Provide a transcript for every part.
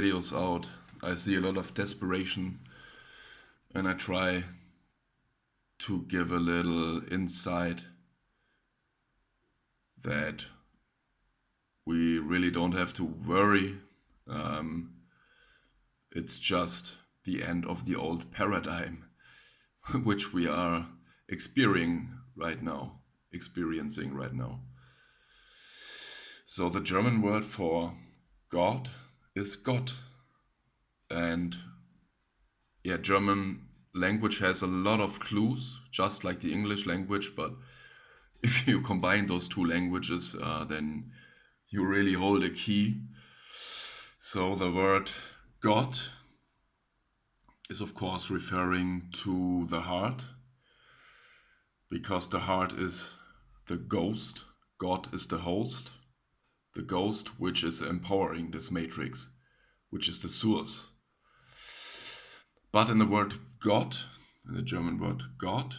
videos out, I see a lot of desperation, and I try to give a little insight that we really don't have to worry. It's just the end of the old paradigm, which we are experiencing right now. So the German word for God is Gott, and German language has a lot of clues, just like the English language. But if you combine those two languages, then you really hold a key. So the word God is of course referring to the heart, because the heart is the ghost, God is the host, the ghost which is empowering this matrix, which is the source. But in the word God, in the German word God,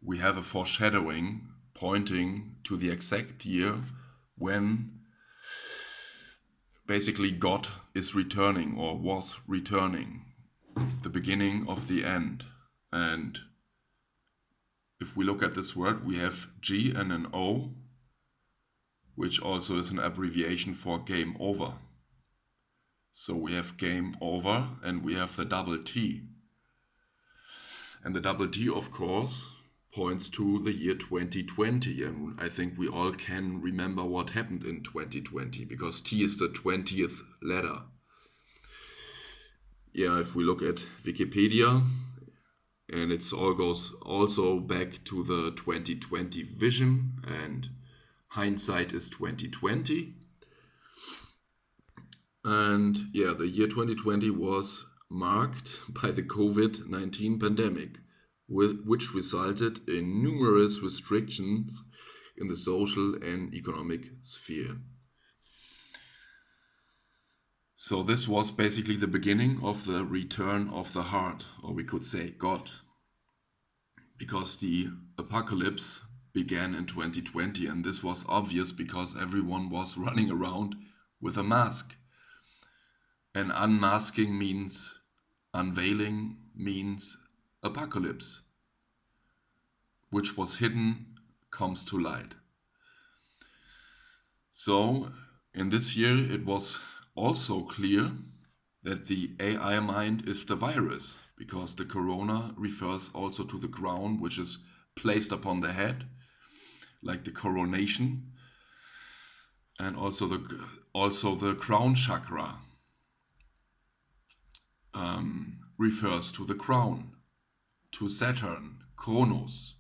we have a foreshadowing pointing to the exact year when basically God is returning or was returning, the beginning of the end. And if we look at this word, we have G and an O, which also is an abbreviation for game over. So we have game over and we have the double T. And the double T, of course, points to the year 2020. And I think we all can remember what happened in 2020, because T is the 20th letter. If we look at Wikipedia, and it all goes also back to the 2020 vision, and hindsight is 2020. And the year 2020 was marked by the COVID-19 pandemic, which resulted in numerous restrictions in the social and economic sphere. So this was basically the beginning of the return of the heart, or we could say God, because the apocalypse began in 2020, and this was obvious because everyone was running around with a mask. And unmasking means unveiling, means apocalypse. Which was hidden comes to light. So in this year it was also clear that the AI mind is the virus, because the corona refers also to the crown, which is placed upon the head, like the coronation, and also the crown chakra refers to the crown, to Saturn, Kronos,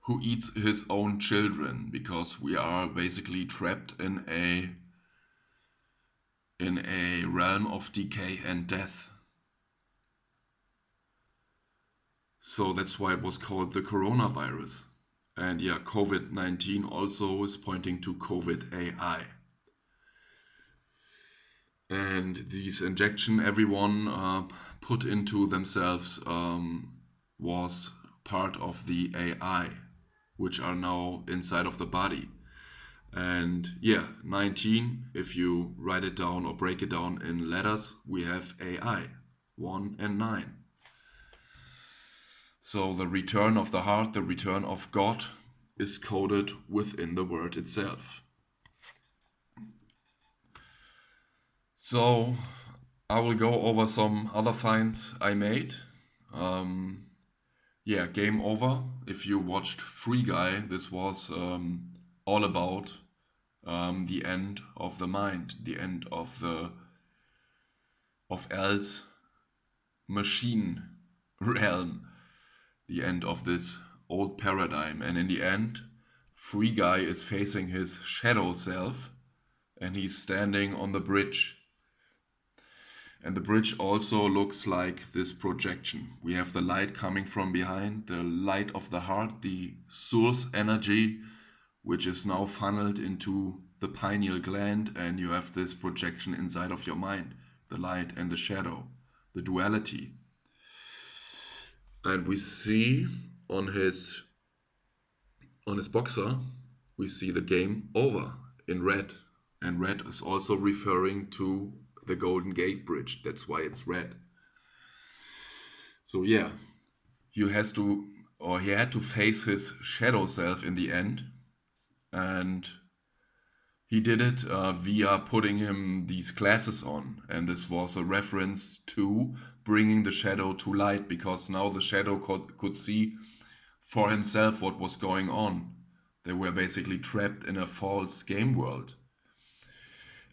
who eats his own children, because we are basically trapped in a realm of decay and death. So that's why it was called the coronavirus. And COVID-19 also is pointing to COVID AI. And these injection everyone put into themselves was part of the AI, which are now inside of the body. And 19, if you write it down or break it down in letters, we have AI, 1 and 9. So the return of the heart, the return of God, is coded within the word itself. So I will go over some other finds I made. Game over. If you watched Free Guy, this was all about the end of the mind, the end of Al's machine realm, the end of this old paradigm. And in the end, Free Guy is facing his shadow self, and he's standing on the bridge. And the bridge also looks like this projection. We have the light coming from behind, the light of the heart, the source energy, which is now funneled into the pineal gland, and you have this projection inside of your mind, the light and the shadow, the duality. And we see on his boxer, we see the game over in red. And red is also referring to the Golden Gate Bridge. That's why it's red. So yeah, he had to face his shadow self in the end, and he did it via putting him these glasses on, and this was a reference to bringing the shadow to light, because now the shadow could see for himself what was going on. They were basically trapped in a false game world.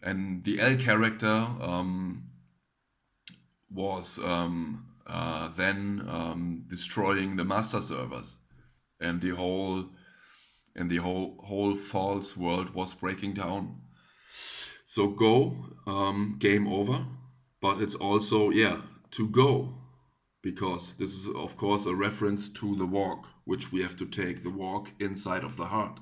And the L character was then destroying the master servers, and the whole false world was breaking down. So go, game over, but it's also to go, because this is of course a reference to the walk, which we have to take, the walk inside of the heart,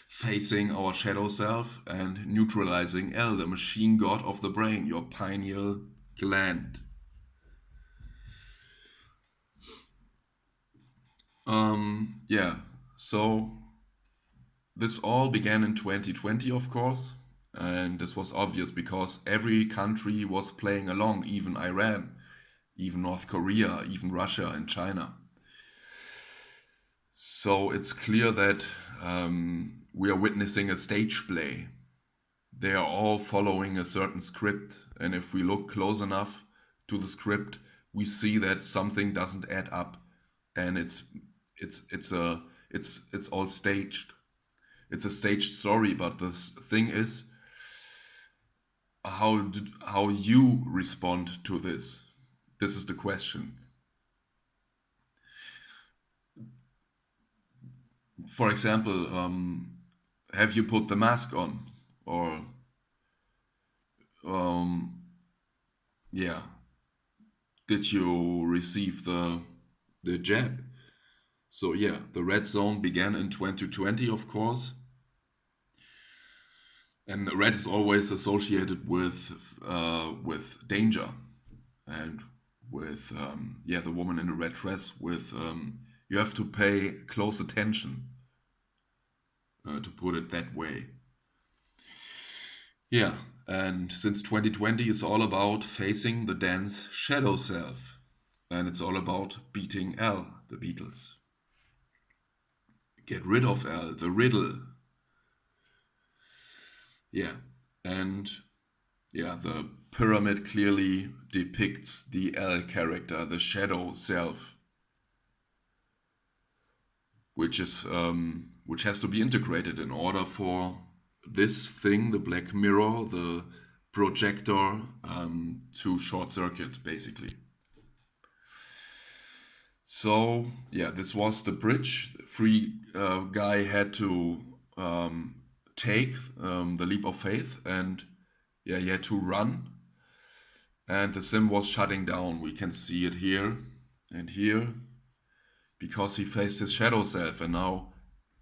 facing our shadow self and neutralizing L, the machine god of the brain, your pineal gland. So this all began in 2020, of course, and this was obvious because every country was playing along, even Iran, even North Korea, even Russia and China. So it's clear that we are witnessing a stage play. They are all following a certain script, and if we look close enough to the script, we see that something doesn't add up, and it's all staged. It's a staged story, but the thing is how you respond to this. This is the question. For example, have you put the mask on, or um, yeah, did you receive the jab? So yeah, the red zone began in 2020, of course, and red is always associated with danger, and with the woman in the red dress. With you have to pay close attention, to put it that way. Yeah, and since 2020 is all about facing the dense shadow self, and it's all about beating L, the Beatles. Get rid of L, the riddle. Yeah, and the pyramid clearly depicts the L character, the shadow self, which has to be integrated in order for this thing, the black mirror, the projector, to short circuit, basically. So yeah, this was the bridge. Free guy had to take the leap of faith, and he had to run, and the sim was shutting down. We can see it here and here, because he faced his shadow self, and now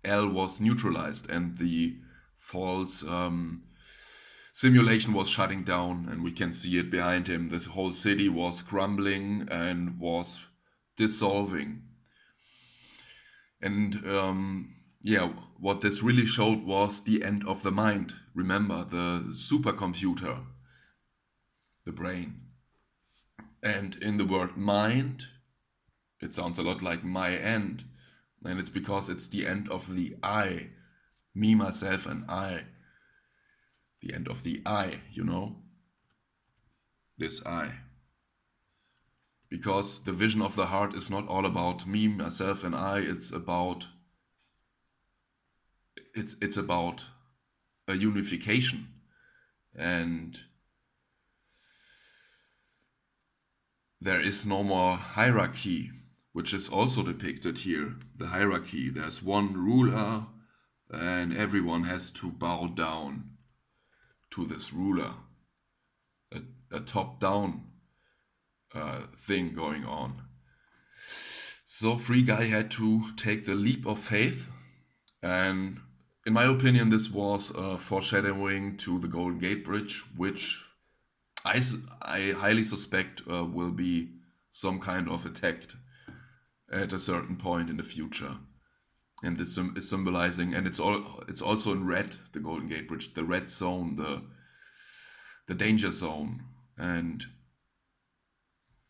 L was neutralized, and the false simulation was shutting down, and we can see it behind him. This whole city was crumbling and was dissolving. And what this really showed was the end of the mind. Remember, the supercomputer, the brain. And in the word mind, it sounds a lot like MyEnd. And it's because it's the end of the I. Me, myself, and I. The end of the I, This I. Because the vision of the heart is not all about me, myself, and I. It's about a unification, and there is no more hierarchy, which is also depicted here. The hierarchy, there's one ruler, and everyone has to bow down to this ruler. A top-down thing going on. So Free Guy had to take the leap of faith, and in my opinion, this was foreshadowing to the Golden Gate Bridge, which I highly suspect will be some kind of attack at a certain point in the future. and this is symbolizing, and it's also in red, the Golden Gate Bridge, the red zone, the danger zone, and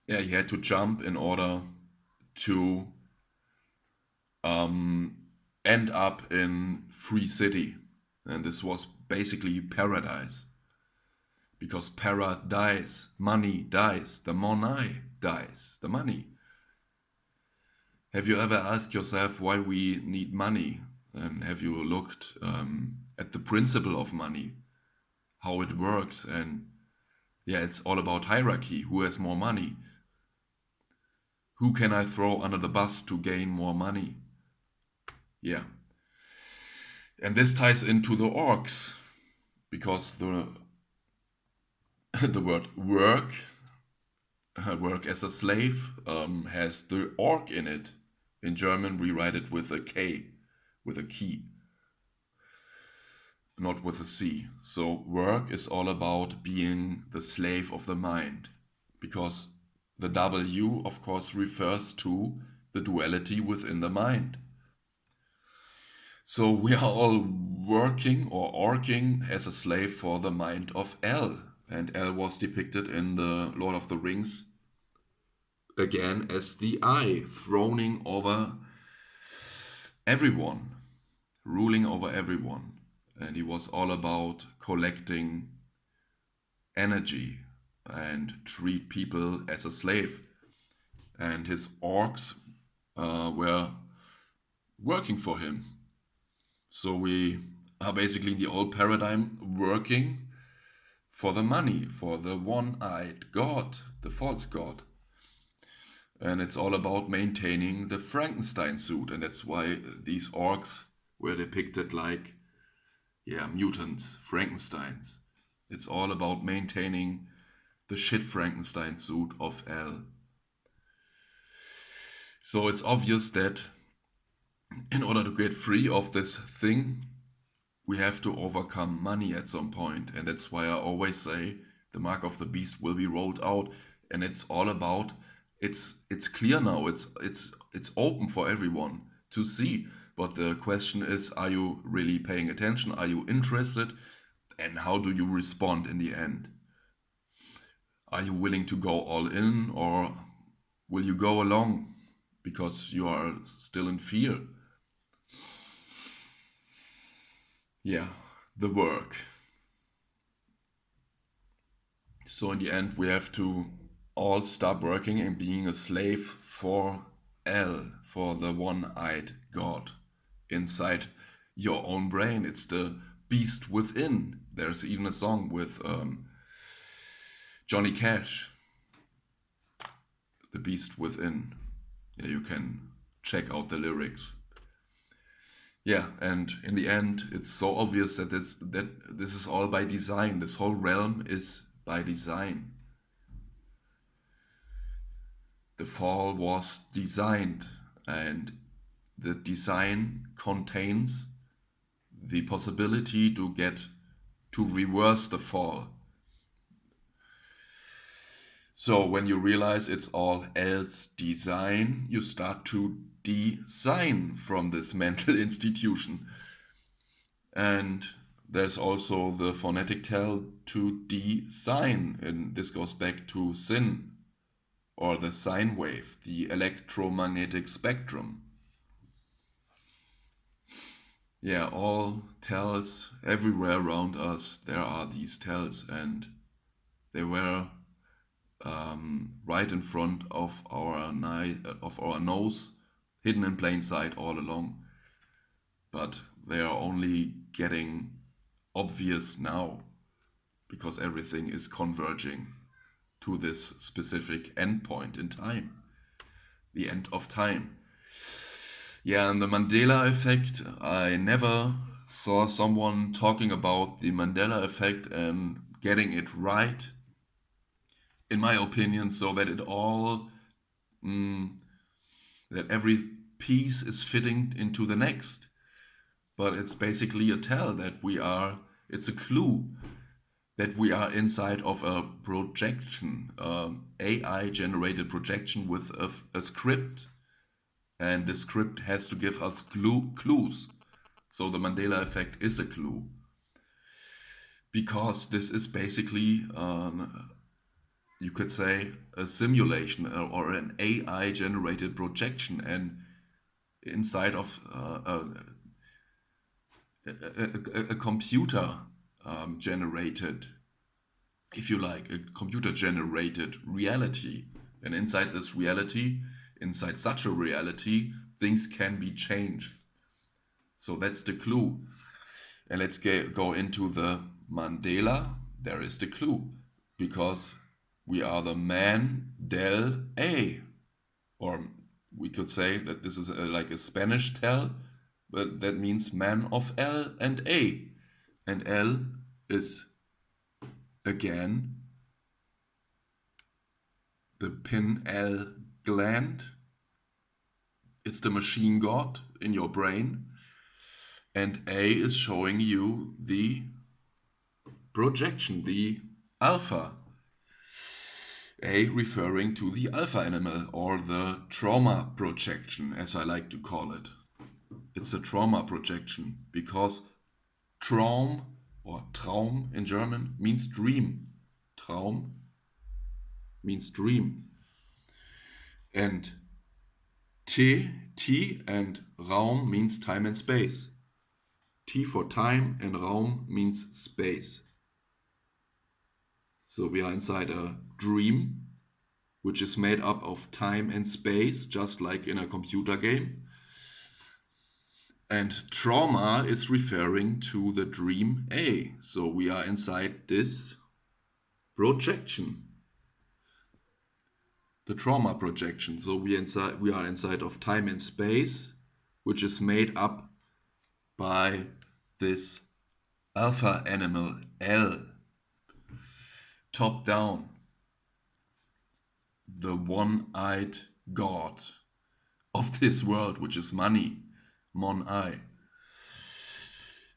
yeah, he had to jump in order to um, end up in Free City, and this was basically paradise, because para dies, money dies, the money dies, the money. Have you ever asked yourself why we need money? And have you looked at the principle of money, how it works? And yeah, it's all about hierarchy. Who has more money? Who can I throw under the bus to gain more money? Yeah. And this ties into the orcs, because the word work, work as a slave, has the orc in it. In German, we write it with a K, with a key, not with a C. So work is all about being the slave of the mind, because the W, of course, refers to the duality within the mind. So we are all working or orking as a slave for the mind of L. And L was depicted in the Lord of the Rings again as the eye, throning over everyone, ruling over everyone. And he was all about collecting energy and treat people as a slave. And his orcs were working for him. So we are basically in the old paradigm working for the money, for the one-eyed god, the false god. And it's all about maintaining the Frankenstein suit. And that's why these orcs were depicted like, yeah, mutants, Frankensteins. It's all about maintaining the shit Frankenstein suit of L. So it's obvious that in order to get free of this thing, we have to overcome money at some point. And that's why I always say the mark of the beast will be rolled out. And it's all about, it's clear now, it's open for everyone to see. But the question is, are you really paying attention? Are you interested? And how do you respond in the end? Are you willing to go all in, or will you go along because you are still in fear? Yeah, the work. So in the end, we have to all stop working and being a slave for L, for the one-eyed God inside your own brain. It's the beast within. There's even a song with Johnny Cash, The Beast Within. Yeah, you can check out the lyrics. Yeah, and in the end, it's so obvious that this is all by design. This whole realm is by design. The fall was designed, and the design contains the possibility to reverse the fall. So when you realize it's all else design, you start to design from this mental institution. And there's also the phonetic tell to design, and this goes back to sin, or the sine wave, the electromagnetic spectrum. Yeah, all tells everywhere around us, there are these tells, and they were right in front of our nose, hidden in plain sight all along. But they are only getting obvious now, because everything is converging to this specific endpoint in time, the end of time. Yeah, and the Mandela effect, I never saw someone talking about the Mandela effect and getting it right, in my opinion, so that it all, mm, that every piece is fitting into the next. But it's basically a tell that it's a clue that we are inside of a projection, AI generated projection with a script. and the script has to give us clues. So the Mandela effect is a clue, because this is basically, you could say, a simulation or an AI generated projection, and inside of a computer generated, if you like, a computer generated reality. And inside this reality, inside such a reality, things can be changed. So that's the clue. And let's go into the Mandela. There is the clue, because we are the man del A. Or we could say that this is like a Spanish tell, but that means man of L and A. And L is, again, the pineal gland. It's the machine god in your brain. And A is showing you the projection, the alpha. A referring to the alpha animal, or the trauma projection, as I like to call it. It's a trauma projection, because Traum, or Traum in German, means dream. Traum means dream. And T and Raum means time and space. T for time and Raum means space. So we are inside a dream, which is made up of time and space, just like in a computer game. And trauma is referring to the dream A. So we are inside this projection, the trauma projection. So we are inside of time and space, which is made up by this alpha animal L, top down, the one-eyed god of this world, which is money, Mon-I.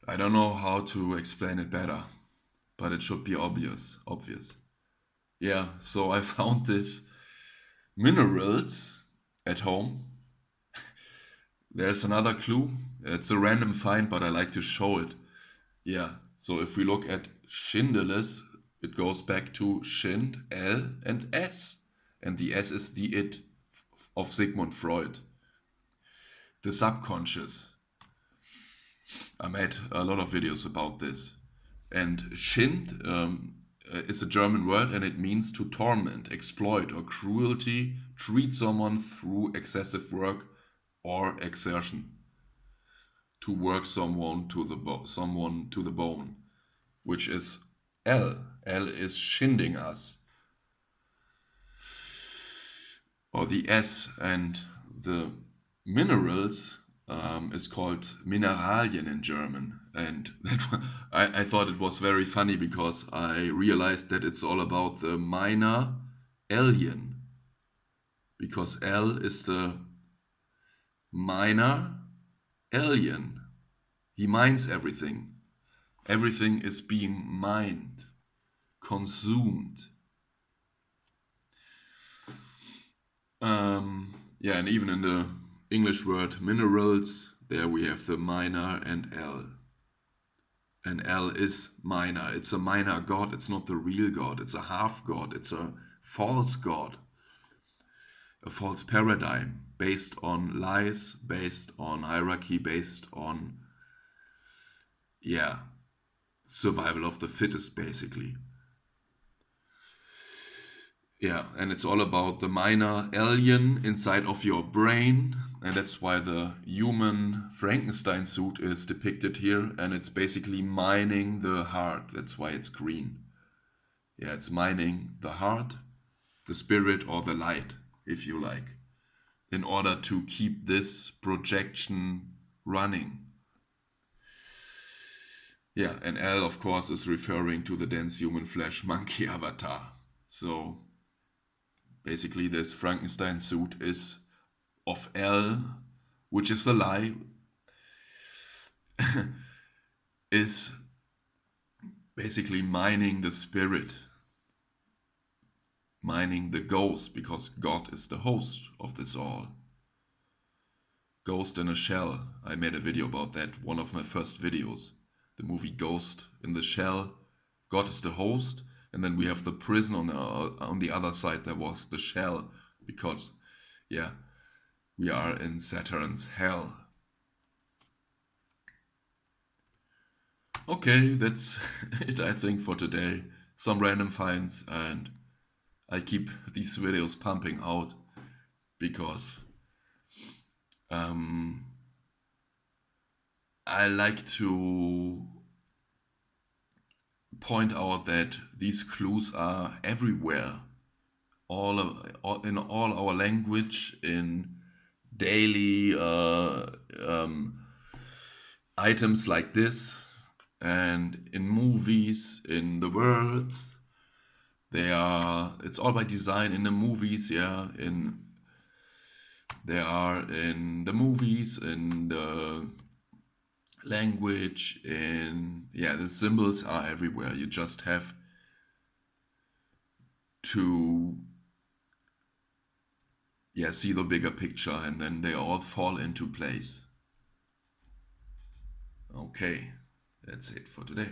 I don't know how to explain it better, but it should be obvious. Yeah, so I found this minerals at home. There's another clue. It's a random find, but I like to show it. Yeah, so if we look at Schindeles, it goes back to Schind, L, and S. And the S is the it of Sigmund Freud. The subconscious. I made a lot of videos about this. And Schind is a German word, and it means to torment, exploit, or cruelty, treat someone through excessive work or exertion. To work someone to the bone, which is L. L is shinding us. Or the S, and the minerals is called Mineralien in German. And I thought it was very funny, because I realized that it's all about the minor alien. Because L is the minor alien. He mines everything. Everything is being mined, consumed. Yeah, and even in the English word minerals, there we have the minor and L. And L is minor. It's a minor god. It's not the real god. It's a half god. It's a false god. A false paradigm based on lies, based on hierarchy, based on, yeah, survival of the fittest, basically. Yeah, and it's all about the minor alien inside of your brain, and that's why the human Frankenstein suit is depicted here, and it's basically mining the heart. That's why it's green. Yeah, it's mining the heart, the spirit, or the light, if you like, in order to keep this projection running. Yeah, and L, of course, is referring to the dense human flesh monkey avatar. So basically, this Frankenstein suit is of L, which is a lie, is basically mining the spirit, mining the ghost, because God is the host of this all. Ghost in a Shell. I made a video about that, one of my first videos. The movie Ghost in the Shell. God is the host, and then we have the prison on the other side. There was the shell, because, yeah, we are in Saturn's hell. Okay, that's it, I think, for today. Some random finds, and I keep these videos pumping out because um, I like to point out that these clues are everywhere, in all our language, in daily items like this, and in movies, in the words. It's all by design in the movies, yeah. They are in the movies, in the language, yeah, the symbols are everywhere. You just have to, yeah, see the bigger picture, and then they all fall into place. Okay, that's it for today.